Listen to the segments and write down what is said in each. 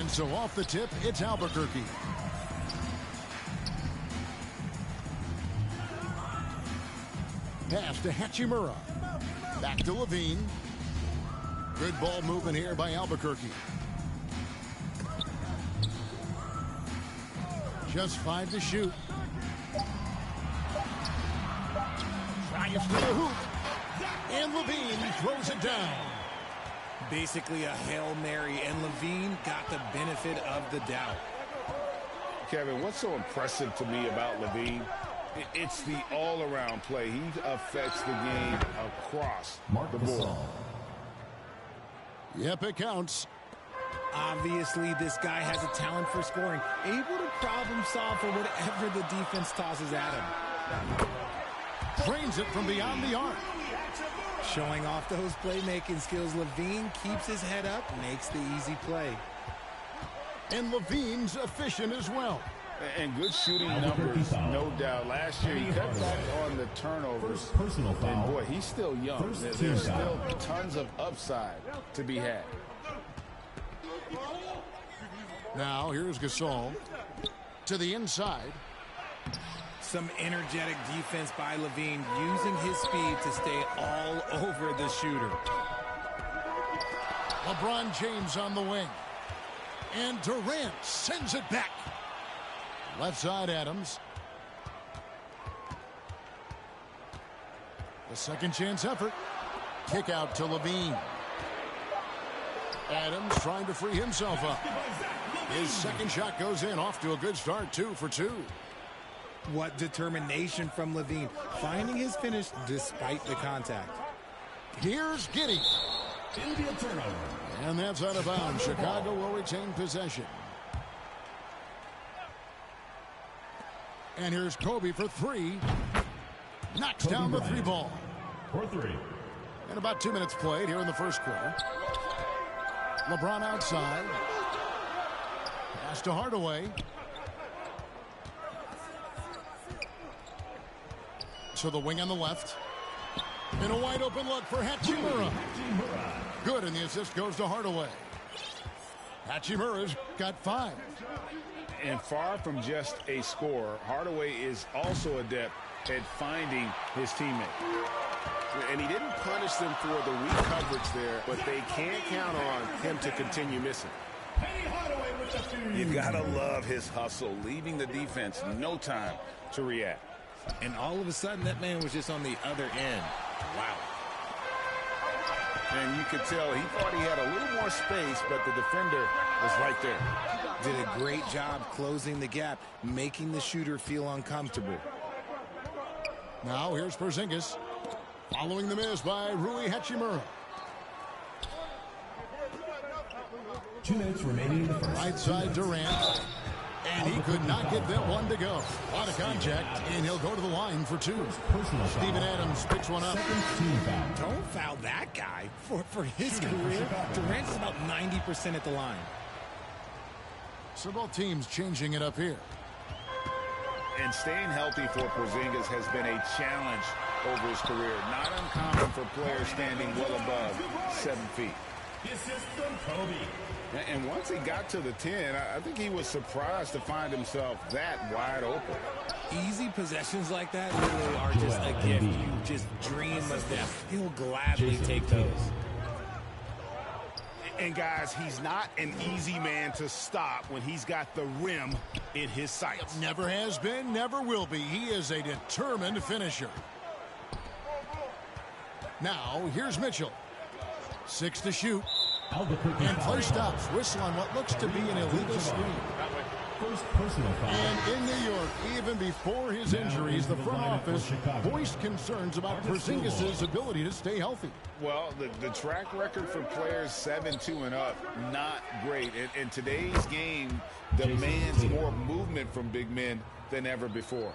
And so off the tip, it's Albuquerque. Pass to Hachimura. Back to Levine. Good ball movement here by Albuquerque. Just 5 to shoot. Tries to the hoop. And Levine throws it down. Basically a Hail Mary, and Levine got the benefit of the doubt. Kevin, what's so impressive to me about Levine? It's the all-around play. He affects the game across the board. Yep, it counts. Obviously, this guy has a talent for scoring, able to problem solve for whatever the defense tosses at him. Trains it from beyond the arc. Showing off those playmaking skills, Levine keeps his head up, makes the easy play. And Levine's efficient as well. And good shooting numbers, no doubt. Last year, he cut back on the turnovers. Personal foul. And boy, he's still young. There's still tons of upside to be had. Now, here's Gasol. To the inside. Some energetic defense by Levine, using his speed to stay all over the shooter. LeBron James on the wing. And Durant sends it back. Left side, Adams. The second chance effort. Kick out to Levine. Adams trying to free himself up. His second shot goes in, off to a good start, 2 for 2. What determination from Levine, finding his finish despite the contact. Here's Giddey. It'll be a turnover. And that's out of bounds. Chicago will retain possession. And here's Kobe for 3. Knocks down the 3 ball. For 3. And about 2 minutes played here in the first quarter. LeBron outside. Pass to Hardaway. To the wing on the left. And a wide open look for Hachimura. Good, and the assist goes to Hardaway. Hachimura's got 5. And far from just a scorer, Hardaway is also adept at finding his teammate. And he didn't punish them for the weak coverage there, but they can't count on him to continue missing. You've got to love his hustle, leaving the defense no time to react. And all of a sudden, that man was just on the other end. Wow. And you could tell he thought he had a little more space, but the defender was right there. Did a great job closing the gap, making the shooter feel uncomfortable. Now here's Porzingis. Following the miss by Rui Hachimura. 2 minutes remaining in the first. Right side Durant. And he could not get that one to go. A lot of contact, and he'll go to the line for 2. Steven Adams picks one up. Don't foul that guy. For his career, Durant's about 90% at the line. So both teams changing it up here. And staying healthy for Porzingis has been a challenge over his career. Not uncommon for players standing well above 7 feet. This is from Kobe. And once he got to the 10, I think he was surprised to find himself that wide open. Easy possessions like that really are just a gift. You just dream of them. He'll gladly take those. And guys, he's not an easy man to stop when he's got the rim in his sights. Never has been, never will be. He is a determined finisher. Now, here's Mitchell. 6 to shoot. And play stops. Whistle on what looks to be an illegal screen. First personal foul. And in New York, even before his injuries, the front office voiced concerns about Porzingis' ability to stay healthy. Well, the track record for players 7-2 and up, not great. And today's game demands more movement from big men than ever before.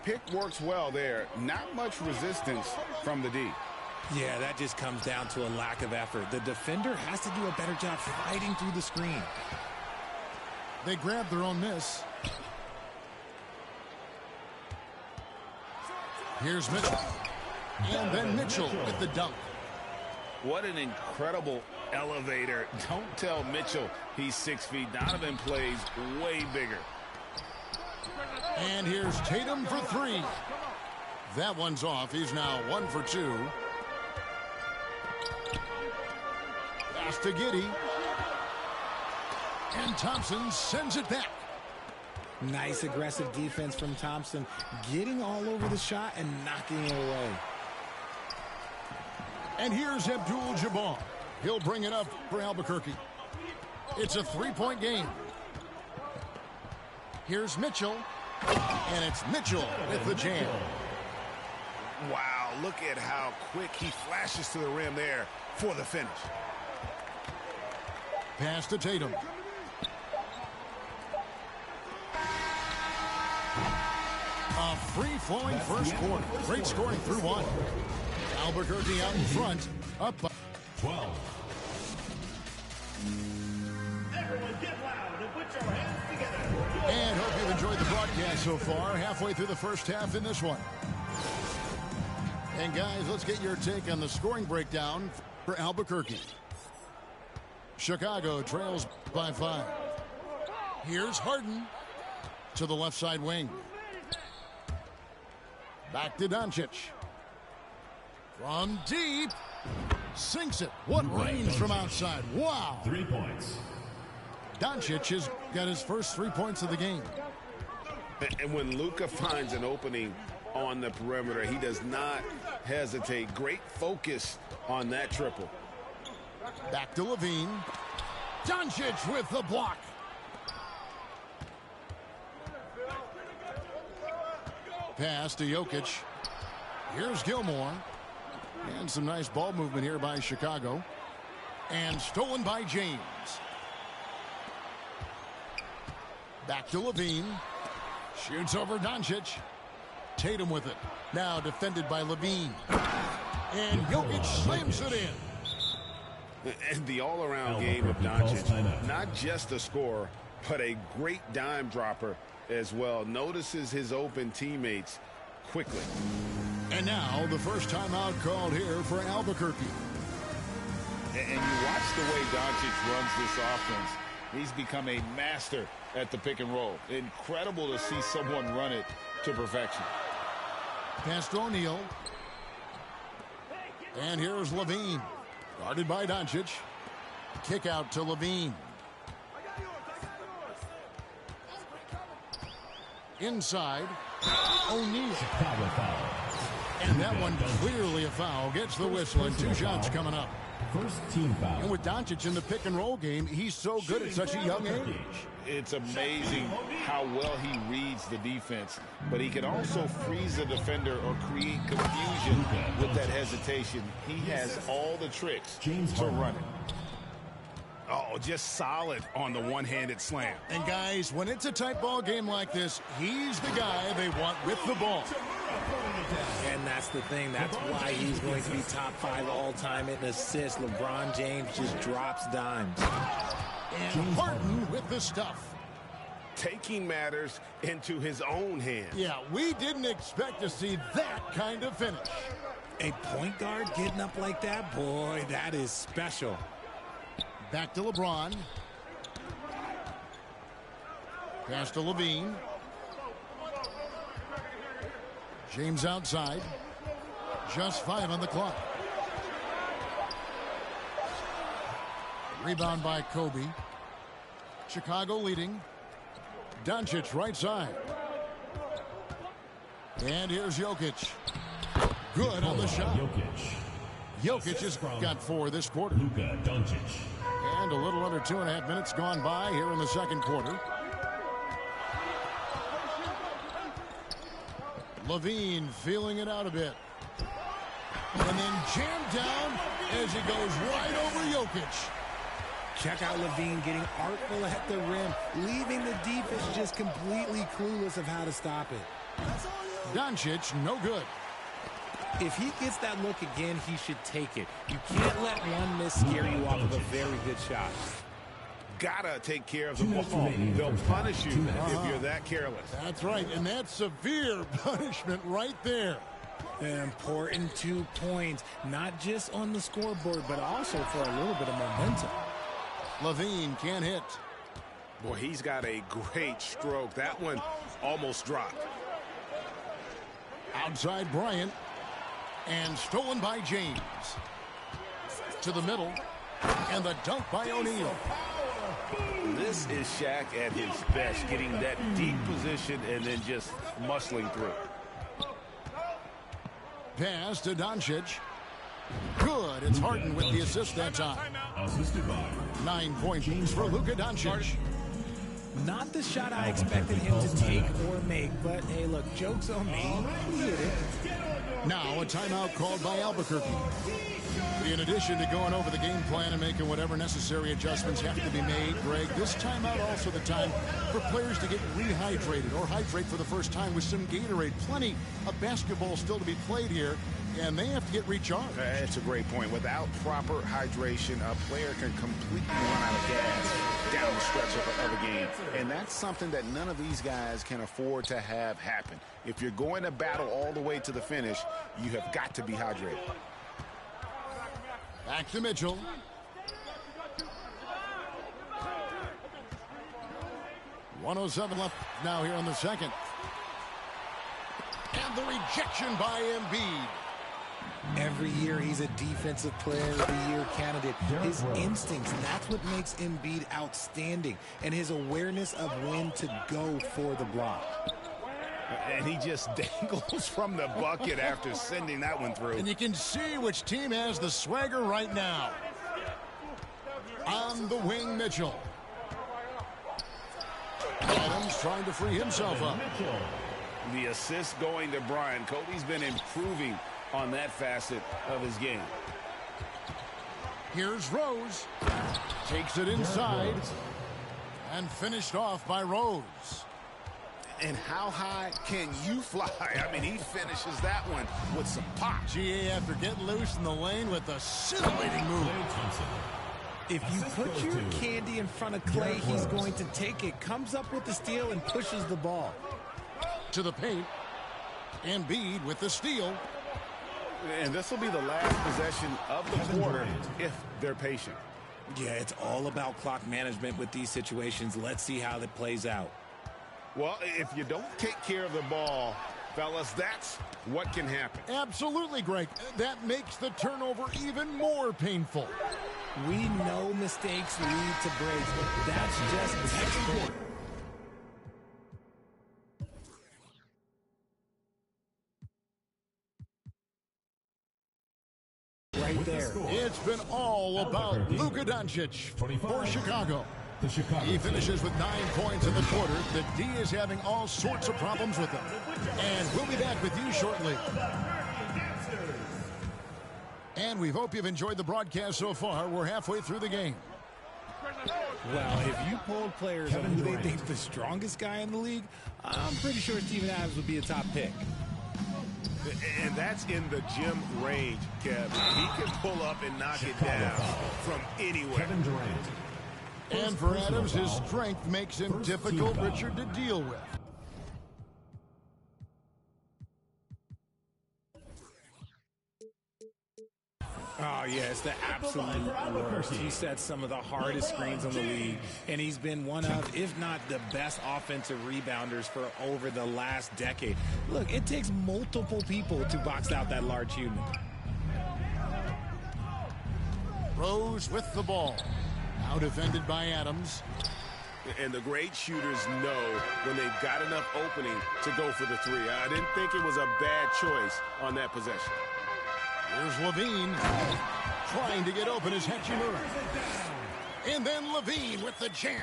Pick works well there. Not much resistance from the D. Yeah, that just comes down to a lack of effort. The defender has to do a better job fighting through the screen. They grab their own miss. Here's Mitchell. And then Mitchell with the dunk. What an incredible elevator. Don't tell Mitchell he's 6 feet. Donovan plays way bigger. And here's Tatum for three. That one's off. He's now 1 for 2. Pass to Giddey. And Thompson sends it back. Nice aggressive defense from Thompson, getting all over the shot and knocking it away. And here's Abdul-Jabbar. He'll bring it up for Albuquerque. It's a 3-point game. Here's Mitchell. And it's Mitchell with the jam. Wow, look at how quick he flashes to the rim there for the finish. Pass to Tatum. A free-flowing first quarter. Great scoring through one. Albuquerque out in front. Up by 12. Everyone get loud and put your hands together. And hope you've enjoyed the broadcast so far. Halfway through the first half in this one. And guys, let's get your take on the scoring breakdown for Albuquerque. Chicago trails by 5. Here's Harden to the left side wing. Back to Doncic. From deep. Sinks it. What range from outside. Wow. 3 points. Doncic has got his first 3 points of the game. And when Luka finds an opening on the perimeter, he does not hesitate. Great focus on that triple. Back to Levine. Doncic with the block. Pass to Jokic. Here's Gilmore. And some nice ball movement here by Chicago. And stolen by James. Back to Levine. Shoots over Doncic. Tatum with it. Now defended by Levine. And Jokic slams it in. And the all-around game of Doncic, not just a scorer, but a great dime dropper as well. Notices his open teammates quickly. And now the first timeout called here for Albuquerque. And you watch the way Doncic runs this offense. He's become a master at the pick and roll. Incredible to see someone run it to perfection. Pass to O'Neal. And here's Levine. Guarded by Doncic. Kick out to Levine. Inside. O'Neal. Chicago foul. And that one clearly a foul. Gets the whistle and 2 shots coming up. First team foul. And with Doncic in the pick and roll game, he's so good at such a young age. It's amazing how well he reads the defense, but he can also freeze the defender or create confusion with that hesitation. He has all the tricks to run it. Oh, just solid on the one-handed slam. And guys, when it's a tight ball game like this, he's the guy they want with the ball. And that's the thing. That's why he's going to be top 5 all-time in assists. LeBron James just drops dimes. And Harden with the stuff. Taking matters into his own hands. Yeah, we didn't expect to see that kind of finish. A point guard getting up like that, boy, that is special. Back to LeBron. Pass to Levine. James outside. Just 5 on the clock. Rebound by Kobe. Chicago leading. Doncic right side. And here's Jokic. Good on the shot. Jokic has got 4 this quarter. Luka Doncic. And a little under 2.5 minutes gone by here in the second quarter. Levine feeling it out a bit. And then jammed down as he goes right over Jokic. Check out Levine getting artful at the rim, leaving the defense just completely clueless of how to stop it. Doncic, no good. If he gets that look again, he should take it. You can't let one miss scare you off of a very good shot. Gotta take care of the ball. They'll punish you if you're that careless. That's right, and that's severe punishment right there. Important 2 points, not just on the scoreboard, but also for a little bit of momentum. LaVine can't hit. Boy, he's got a great stroke. That one almost dropped. Outside Bryant. And stolen by James. To the middle. And the dunk by O'Neal. This is Shaq at his best, getting that deep position and then just muscling through. Pass to Doncic. Good. It's Harden with the assist that time. 9 points for Luka Doncic. Not the shot I expected him to take or make, but hey, look, joke's on me. He hit it. Now a timeout called by Albuquerque. In addition to going over the game plan and making whatever necessary adjustments have to be made, Greg, this timeout also the time for players to get rehydrated or hydrate for the first time with some Gatorade. Plenty of basketball still to be played here, and they have to get recharged. That's a great point. Without proper hydration, a player can completely run out of gas down the stretch of a game. And that's something that none of these guys can afford to have happen. If you're going to battle all the way to the finish, you have got to be hydrated. Back to Mitchell. .107 left now here in the second. And the rejection by Embiid. Every year he's a defensive player of the year candidate. His instincts, that's what makes Embiid outstanding. And his awareness of when to go for the block. And he just dangles from the bucket after sending that one through. And you can see which team has the swagger right now. On the wing, Mitchell. Adams trying to free himself up. The assist going to Bryant. Kobe's been improving on that facet of his game. Here's Rose. Takes it inside. And finished off by Rose. And how high can you fly? I mean, he finishes that one with some pop. GA after getting loose in the lane with a scintillating move. If you put your candy in front of Clay, he's going to take it. Comes up with the steal and pushes the ball. To the paint. Embiid with the steal. And this will be the last possession of the quarter if they're patient. Yeah, it's all about clock management with these situations. Let's see how that plays out. Well, if you don't take care of the ball, fellas, that's what can happen. Absolutely, Greg. That makes the turnover even more painful. We know mistakes lead to breaks. That's just textbook. Right there. It's been all about Luka Doncic for Chicago. He finishes with 9 points in the quarter. The D is having all sorts of problems with him. And we'll be back with you shortly. And we hope you've enjoyed the broadcast so far. We're halfway through the game. Well, if you polled players on who they think the strongest guy in the league, I'm pretty sure Steven Adams would be a top pick. And that's in the gym range, Kev. He can pull up and knock it down from anywhere. Kevin Durant. And for Adams, his strength makes him difficult, Richard, to deal with. Oh, yeah, it's the absolute worst. He set some of the hardest screens in the league, and he's been one of, if not the best offensive rebounders for over the last decade. Look, it takes multiple people to box out that large human. Rose with the ball. Now defended by Adams. And the great shooters know when they've got enough opening to go for the three. I didn't think it was a bad choice on that possession. Here's LaVine trying to get open as Hachimura. And then LaVine with the jam.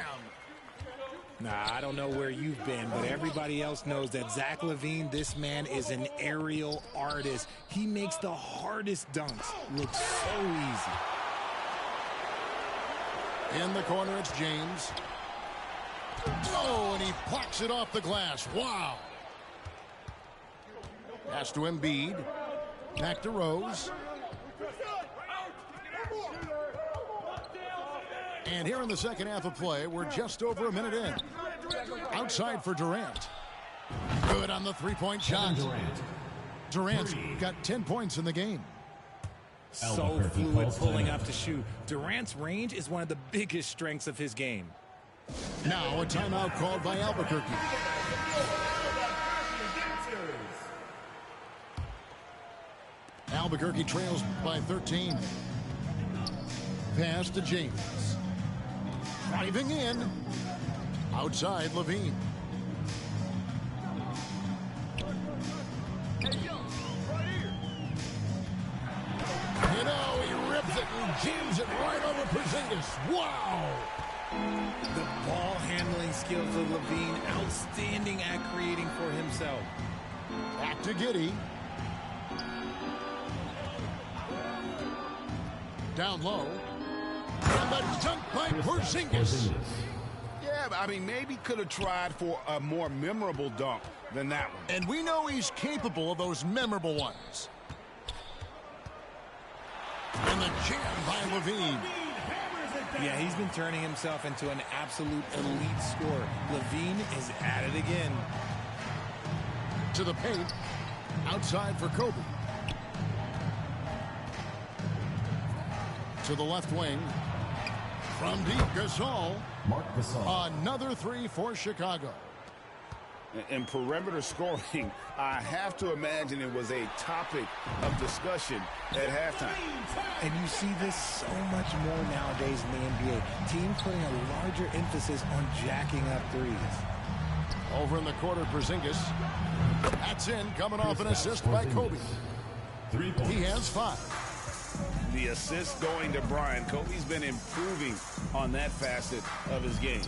Nah, I don't know where you've been, but everybody else knows that Zach LaVine, this man is an aerial artist. He makes the hardest dunks look so easy. In the corner, it's James. Oh, and he plucks it off the glass. Wow. Pass to Embiid. Back to Rose. And here in the second half of play, we're just over a minute in. Outside for Durant. Good on the three-point shot. Durant's got 10 points in the game. So fluid pulling up to shoot. Durant's range is one of the biggest strengths of his game. Now a timeout called by Albuquerque. Albuquerque trails by 13. Pass to James. Driving in. Outside Levine. You know, he rips it and jams it right over Porzingis. Wow! The ball handling skills of Levine, outstanding at creating for himself. Back to Giddey. Down low. And the dunk by Porzingis. Yeah, I mean, maybe could have tried for a more memorable dunk than that one. And we know he's capable of those memorable ones. And the jam by Levine. Yeah, he's been turning himself into an absolute elite scorer. Levine is at it again. To the paint. Outside for Kobe. To the left wing. From deep, Gasol. Marc Gasol. Another three for Chicago. In perimeter scoring, I have to imagine it was a topic of discussion at halftime. And you see this so much more nowadays in the NBA. Teams putting a larger emphasis on jacking up threes. Over in the corner, Porzingis. That's in, coming off an assist by Kobe. 3 points. He has 5. The assist going to Bryant. Kobe's been improving on that facet of his game.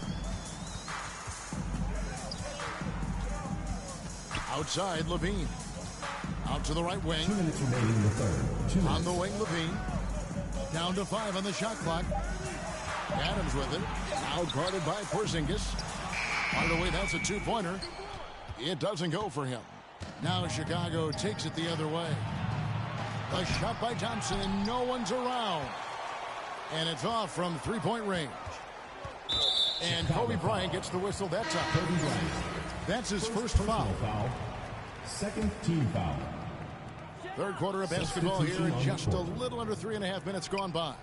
Outside, Levine. Out to the right wing. 2 minutes remaining in the third. 2 minutes. On the wing, Levine. Down to 5 on the shot clock. Adams with it. Out guarded by Porzingis. By the way, that's a two-pointer. It doesn't go for him. Now Chicago takes it the other way. A shot by Thompson, and no one's around. And it's off from three-point range. And Kobe Bryant gets the whistle that time. Kobe Bryant. That's his first foul. Second team foul. Third quarter of basketball here, and just a little under 3.5 minutes gone by.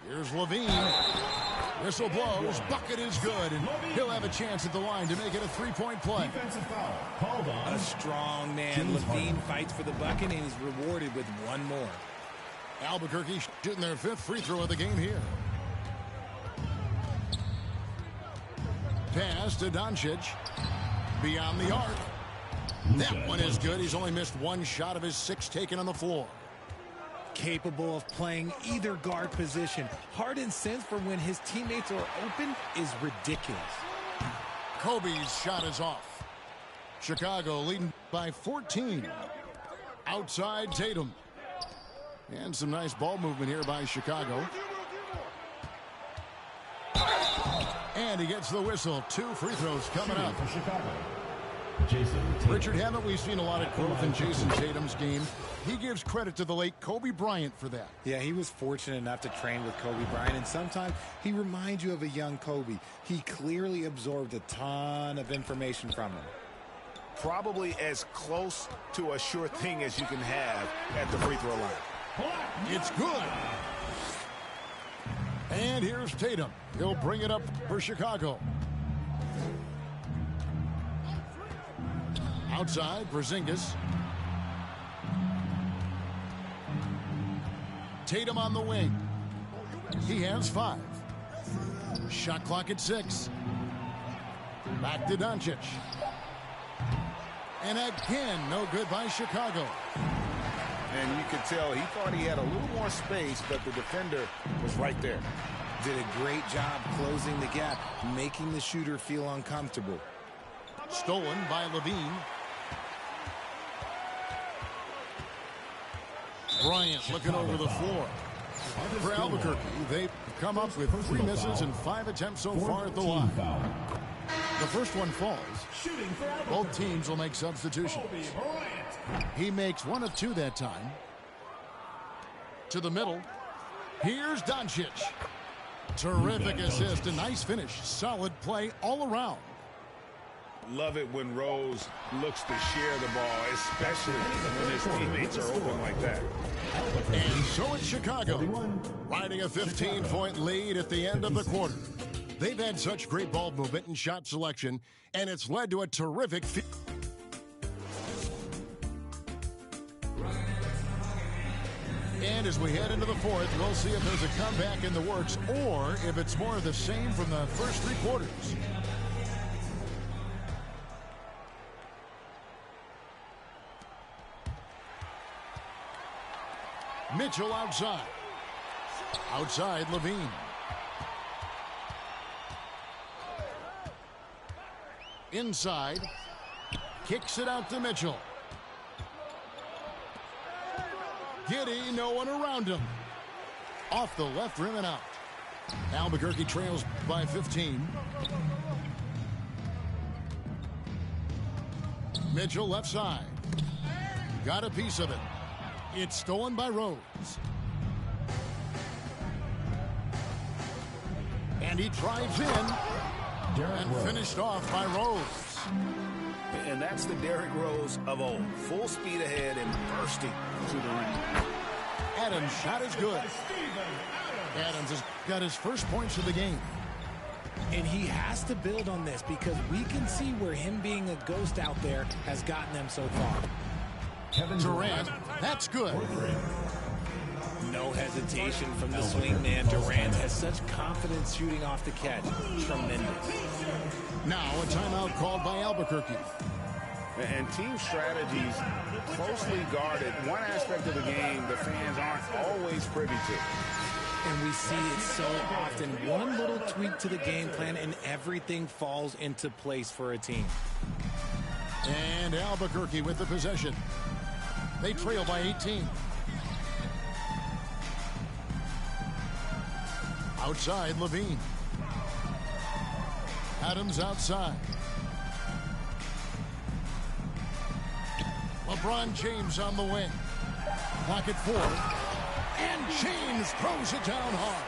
Here's Levine. Whistle blows. Bucket is good, and he'll have a chance at the line to make it a three-point play. Defensive foul called on. A strong man. Levine fights for the bucket and is rewarded with one more. Albuquerque shooting their 5th free throw of the game here. Pass to Doncic. Beyond the arc. That one is good. He's only missed one shot of his 6 taken on the floor. Capable of playing either guard position. Harden's sense for when his teammates are open is ridiculous. Kobe's shot is off. Chicago leading by 14. Outside Tatum. And some nice ball movement here by Chicago. And he gets the whistle. 2 free throws coming up. For Chicago. Jason Tatum. Richard, haven't we seen a lot of growth in Jason Tatum's game? He gives credit to the late Kobe Bryant for that. Yeah, he was fortunate enough to train with Kobe Bryant, and sometimes he reminds you of a young Kobe. He clearly absorbed a ton of information from him. Probably as close to a sure thing as you can have at the free throw line. It's good. And here's Tatum. He'll bring it up for Chicago. Outside, Porzingis. Tatum on the wing. He has 5. Shot clock at 6. Back to Doncic. And again, no good by Chicago. And you could tell he thought he had a little more space, but the defender was right there. Did a great job closing the gap, making the shooter feel uncomfortable. Stolen by Levine. Bryant looking over the floor. For Albuquerque, they've come up with 3 misses and 5 attempts so far at the line. The first one falls. Both teams will make substitutions. He makes 1 of 2 that time. To the middle. Here's Doncic. Terrific assist, a nice finish. Solid play all around. Love it when Rose looks to share the ball, especially when his teammates are open like that. And so it's Chicago, riding a 15-point lead at the end of the quarter. They've had such great ball movement and shot selection, and it's led to a terrific And as we head into the fourth, we'll see if there's a comeback in the works or if it's more of the same from the first three quarters. Mitchell outside. Outside, Levine. Inside. Kicks it out to Mitchell. Giddey, no one around him. Off the left rim and out. Albuquerque trails by 15. Mitchell left side. Got a piece of it. It's stolen by Rose. And he drives in and finished off by Rose. And that's the Derrick Rose of old. Full speed ahead and bursting to the ring. Adams' shot is good. Adams has got his first points of the game. And he has to build on this because we can see where him being a ghost out there has gotten them so far. Kevin Durant, that's good. No hesitation from the swing man. Durant has such confidence shooting off the catch. Tremendous. Now a timeout called by Albuquerque. And team strategies closely guarded. One aspect of the game the fans aren't always privy to. And we see it so often. One little tweak to the game plan and everything falls into place for a team. And Albuquerque with the possession. They trail by 18. Outside, Levine. Adams outside. LeBron James on the wing. Clock at 4. And James throws it down hard.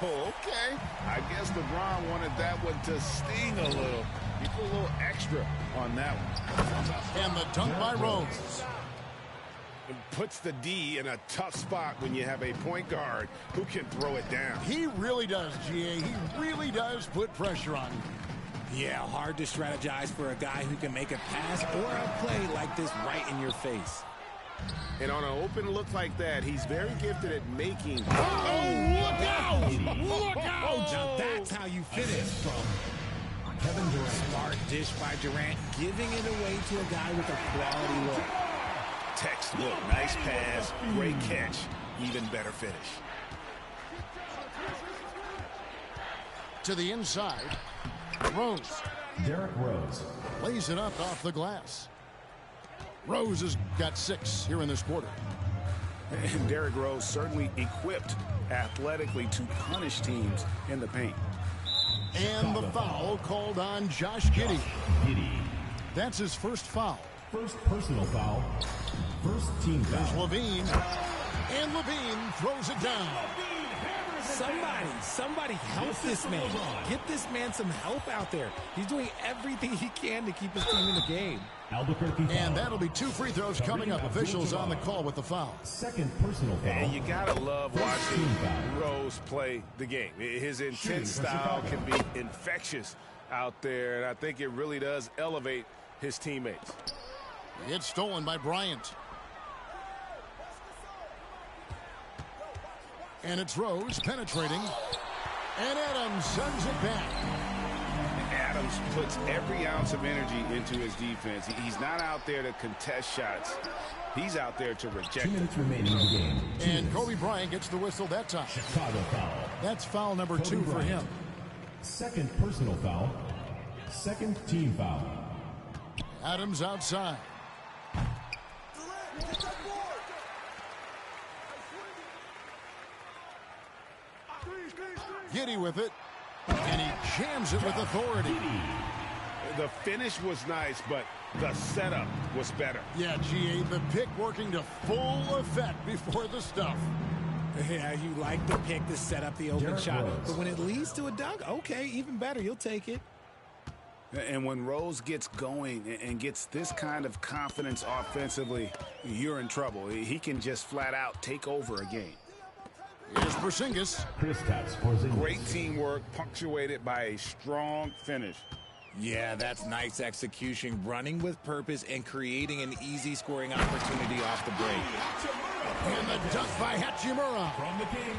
Oh, okay. I guess LeBron wanted that one to sting a little. He put a little extra on that one. And the dunk by Rose. It puts the D in a tough spot when you have a point guard who can throw it down. He really does, GA. He really does put pressure on him. Yeah, hard to strategize for a guy who can make a pass or a play like this right in your face. And on an open look like that, he's very gifted at making. Oh, look out! Look out! Now that's how you finish. Kevin Durant. Smart dish by Durant, giving it away to a guy with a quality look. Textbook, nice pass, great catch, even better finish. To the inside. Rose. Derrick Rose. Lays it up off the glass. Rose has got 6 here in this quarter. And Derrick Rose certainly equipped athletically to punish teams in the paint. And the foul called on Josh Giddey. Giddey. That's his first foul. First personal foul. First team There's foul. Levine. And Levine throws it down. Somebody help this man. Get this man some help out there. He's doing everything he can to keep his team in the game. Albuquerque foul. And that'll be 2 free throws coming up. Officials on the call with the foul. Second personal foul. And you gotta love watching team foul. Rose play the game. His intense style can be infectious out there, and I think it really does elevate his teammates. It's stolen by Bryant. And it's Rose penetrating. And Adams sends it back. Adams puts every ounce of energy into his defense. He's not out there to contest shots. He's out there to reject 2 minutes remaining in the game. And Kobe Bryant gets the whistle that time. Chicago foul. That's foul number Kobe 2 for Bryant. him. Second personal foul. Second team foul. Adams outside. Giddey with it. And he jams it with authority. The finish was nice, but the setup was better. Yeah, GA, the pick working to full effect before the stuff. Yeah, you like the pick to set up the open Derrick shot. Rose. But when it leads to a dunk, okay, even better. You'll take it. And when Rose gets going and gets this kind of confidence offensively, you're in trouble. He can just flat out take over a game. Here's Porzingis. Kristaps Porzingis. Great teamwork, punctuated by a strong finish. Yeah, that's nice execution, running with purpose and creating an easy scoring opportunity off the break. And the dunk by Hachimura. From the king.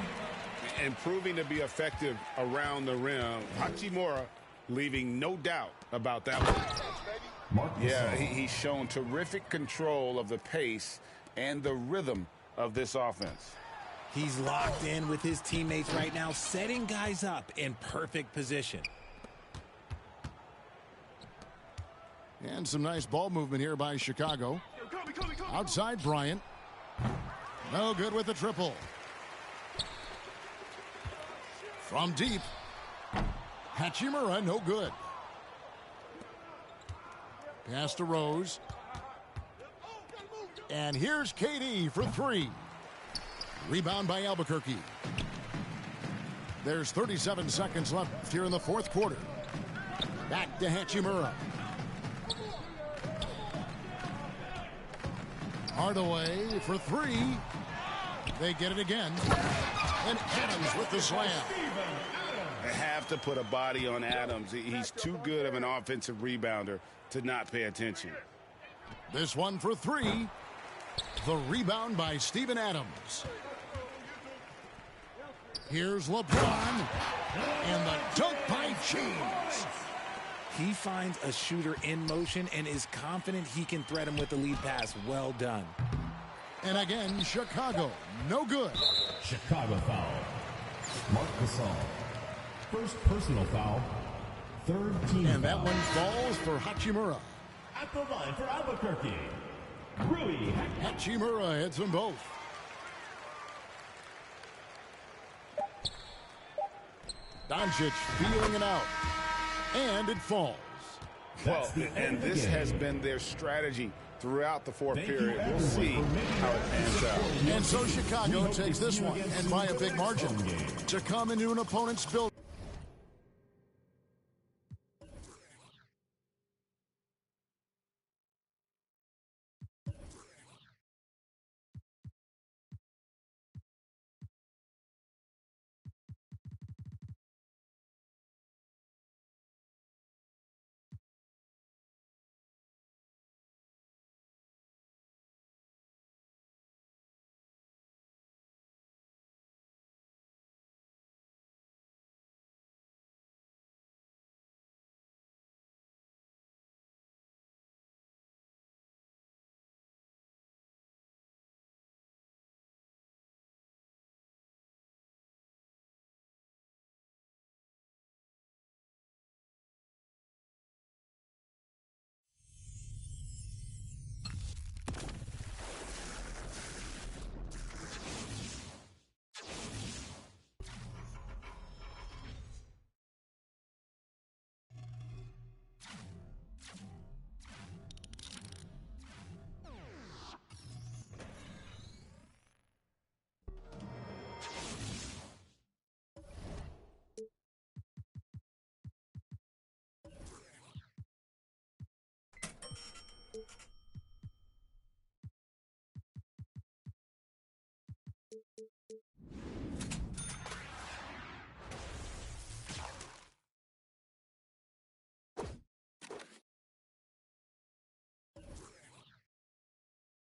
And proving to be effective around the rim. Hachimura leaving no doubt about that one. Yeah, he's shown terrific control of the pace and the rhythm of this offense. He's locked in with his teammates right now, setting guys up in perfect position. And some nice ball movement here by Chicago. Outside Bryant. No good with the triple. From deep. Hachimura, no good. Pass to Rose. And here's KD for three. Rebound by Albuquerque. There's 37 seconds left here in the fourth quarter. Back to Hachimura. Hardaway for three. They get it again. And Adams with the slam. They have to put a body on Adams. He's too good of an offensive rebounder to not pay attention. This one for three. The rebound by Steven Adams. Here's LeBron. And the dunk by James. He finds a shooter in motion and is confident he can threat him with the lead pass. Well done. And again, Chicago, no good. Chicago foul. Marc Gasol. First personal foul. Third team And that foul. one falls for Hachimura. At the line for Albuquerque. Rui Hachimura hits them both. Doncic feeling it out. And it falls. Well, and this has been their strategy throughout the fourth period. We'll see how it pans out. And so Chicago takes this one, and by a big margin, to come into an opponent's building.